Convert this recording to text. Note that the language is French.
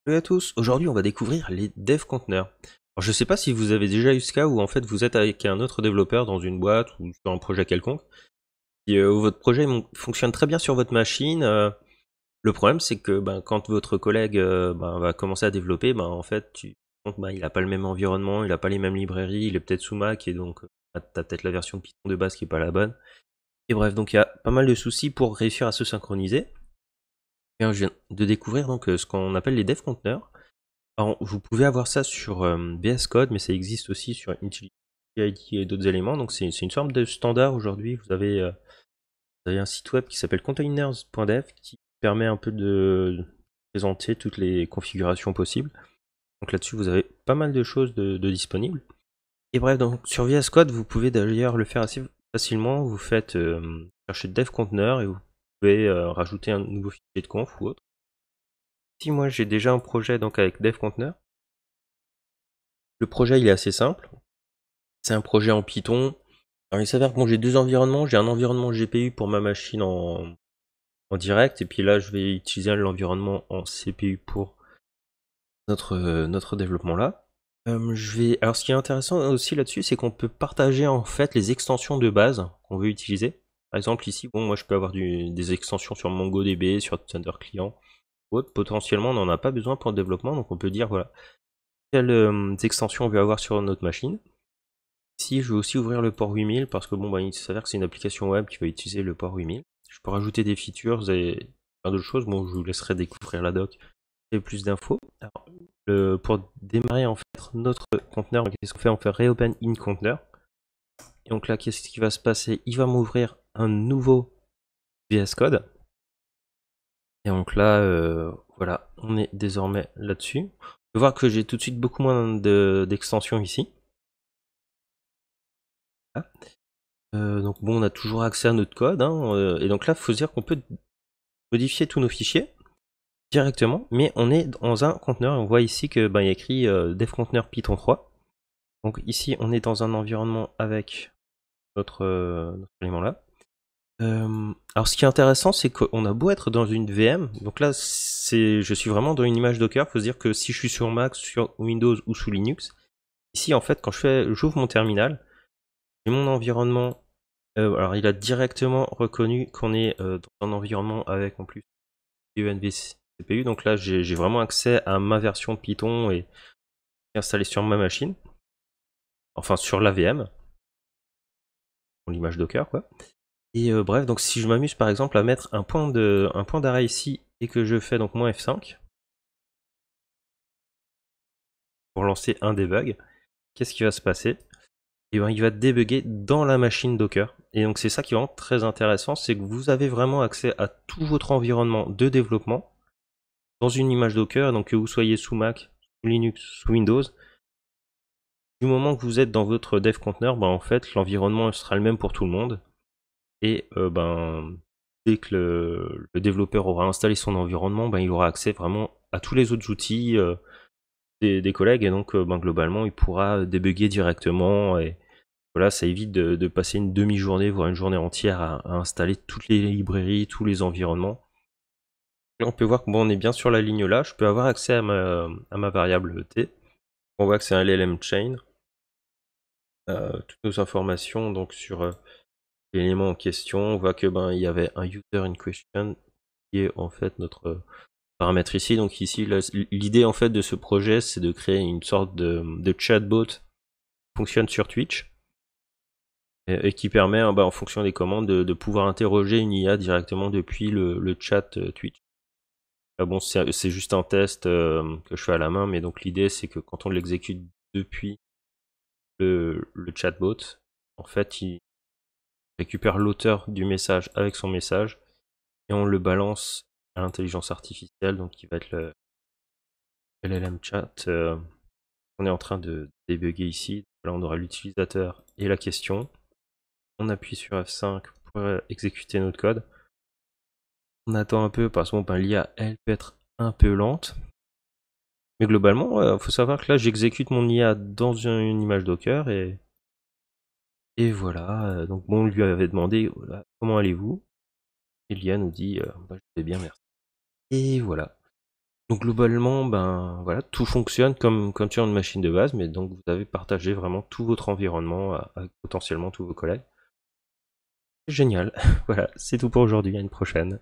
Salut à tous, aujourd'hui on va découvrir les dev conteneurs. Alors je sais pas si vous avez déjà eu ce cas où en fait vous êtes avec un autre développeur dans une boîte ou sur un projet quelconque, et où votre projet fonctionne très bien sur votre machine. Le problème c'est que quand votre collègue va commencer à développer, en fait il a pas le même environnement, il a pas les mêmes librairies, il est peut-être sous Mac et donc t'as peut-être la version de Python de base qui est pas la bonne. Et bref, donc il y a pas mal de soucis pour réussir à se synchroniser. Et je viens de découvrir donc ce qu'on appelle les dev conteneurs. Alors, vous pouvez avoir ça sur VS Code, mais ça existe aussi sur IntelliJ et d'autres éléments. Donc, c'est une sorte de standard aujourd'hui. Vous avez un site web qui s'appelle containers.dev qui permet un peu de présenter toutes les configurations possibles. Donc là-dessus, vous avez pas mal de choses de disponibles. Et bref, donc sur VS Code, vous pouvez d'ailleurs le faire assez facilement. Vous faites chercher dev conteneur et vous pouvez rajouter un nouveau fichier de conf ou autre. Si moi j'ai déjà un projet donc avec dev conteneur, le projet il est assez simple. C'est un projet en Python. Alors il s'avère que j'ai deux environnements. J'ai un environnement GPU pour ma machine en direct, et puis là je vais utiliser l'environnement en CPU pour notre développement là. Alors ce qui est intéressant aussi là-dessus, c'est qu'on peut partager en fait les extensions de base qu'on veut utiliser. Par exemple ici, moi je peux avoir des extensions sur MongoDB, sur Thunder Client ou autre. Potentiellement on n'en a pas besoin pour le développement, donc on peut dire voilà, quelles extensions on veut avoir sur notre machine. Ici, je vais aussi ouvrir le port 8000 parce que il s'avère que c'est une application web qui va utiliser le port 8000. Je peux rajouter des features et plein d'autres choses. Bon, je vous laisserai découvrir la doc et plus d'infos. Pour démarrer en fait notre conteneur, qu'est-ce qu'on fait? On fait reopen in container. Et donc là, qu'est-ce qui va se passer? Il va m'ouvrir un nouveau VS Code. Et donc là, voilà, on est désormais là-dessus. On peut voir que j'ai tout de suite beaucoup moins d'extensions ici. Voilà. Donc bon, on a toujours accès à notre code, hein, et donc là, il faut se dire qu'on peut modifier tous nos fichiers directement, mais on est dans un conteneur, et on voit ici que il y a écrit dev conteneur Python 3. Donc ici, on est dans un environnement avec notre élément là. Alors ce qui est intéressant, c'est qu'on a beau être dans une VM, donc là, je suis vraiment dans une image Docker. Il faut se dire que si je suis sur Mac, sur Windows ou sous Linux, ici en fait, quand j'ouvre mon terminal, j'ai mon environnement. Alors il a directement reconnu qu'on est dans un environnement avec en plus UNV CPU, donc là j'ai vraiment accès à ma version de Python et installée sur ma machine, enfin sur la VM, pour l'image Docker quoi. Et bref, donc si je m'amuse par exemple à mettre un point d'arrêt ici et que je fais donc moins F5 pour lancer un debug, qu'est-ce qui va se passer? Et il va débugger dans la machine Docker. Et donc c'est ça qui est vraiment très intéressant, c'est que vous avez vraiment accès à tout votre environnement de développement dans une image Docker, donc que vous soyez sous Mac, sous Linux, sous Windows. Du moment que vous êtes dans votre dev conteneur, en fait l'environnement sera le même pour tout le monde. Et dès que le développeur aura installé son environnement, il aura accès vraiment à tous les autres outils des collègues, et donc globalement il pourra débugger directement. Et voilà, ça évite de passer une demi-journée, voire une journée entière à installer toutes les librairies, tous les environnements. Là, on peut voir que on est bien sur la ligne là. Je peux avoir accès à ma variable t. On voit que c'est un LLM chain. Toutes nos informations donc sur l'élément en question. On voit que il y avait un user in question qui est en fait notre paramètre ici. Donc ici, l'idée en fait de ce projet, c'est de créer une sorte de chatbot qui fonctionne sur Twitch et qui permet, en fonction des commandes, de pouvoir interroger une IA directement depuis le chat Twitch. Là, bon, c'est juste un test que je fais à la main, mais donc l'idée c'est que quand on l'exécute depuis le chatbot, en fait, il récupère l'auteur du message avec son message et on le balance à l'intelligence artificielle, donc qui va être le LLM chat. On est en train de débugger ici. Là, on aura l'utilisateur et la question. On appuie sur F5 pour exécuter notre code. On attend un peu parce que l'IA, elle peut être un peu lente. Mais globalement, il faut savoir que là, j'exécute mon IA dans une image Docker et voilà. Donc on lui avait demandé voilà, comment allez-vous? Et l'IA nous dit je vais bien, merci. Et voilà. Donc globalement, ben voilà, tout fonctionne comme sur une machine de base, mais donc vous avez partagé vraiment tout votre environnement avec potentiellement tous vos collègues. Génial. Voilà, c'est tout pour aujourd'hui, à une prochaine.